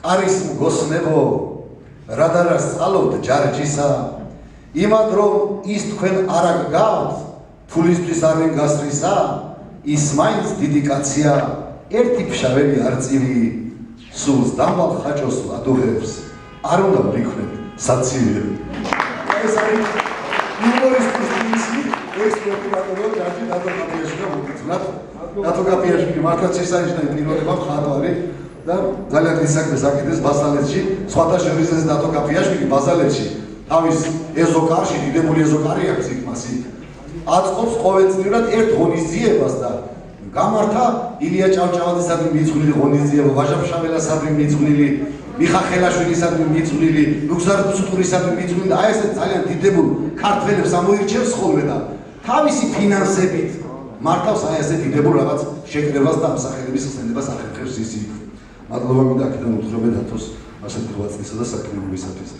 არის მგოსნებო, რადარას წალობთ ჯარჯისა, იმად რომ ის თქვენ არ აგგავთ, ფულისთვის არ ვინ გასრისა, ის მაინც დიდი კაცია, ერთი ფშაველი არწივი, სულს დამალ ხაჭოს ადუღებს, არ უნდა ვიქნებ საცივი. ეს არის იუმორისტის ისმი, ექსპერტიატორო ჯარჯი დათო კაპიაშვილი მოგიწვნათ. დათო კაპიაშვილი მართლაც ეს არის პირველება მხატვარი. და ძალიან დიდი საქმე საკითხებს ბაზალეთში, სხვათა შორის ეს დათო კაპიაშვილი ბაზალეთში თავის ეზოკარში, დიდებული ეზოკარი აქვს იქ მასი. აწყობს ყოველწლიურად ერთ ღონისძიებას და გამართა ილია ჭავჭავაძისადმი მიძღვნილი ღონისძიება, ვაჟა-ფშაველასადმი მიძღვნილი, მიხა ხელაშვილისადმი მიძღვნილი, ლუგზარ ცუტურისადმი მიძღვნილი. აი ეს ძალიან დიდებულ ქართველებს ამოირჩევს ხოლმე და თავისი ფინანსებით მართავს აი ესე დიდებულ რაღაც შეკრებას და ამსახელების ხსენებას ახერხებს ისი. მადლობა მინდა აქედან უთხრობე დათოს ასეთი ღვაწლისა და საქმიანობისათვის.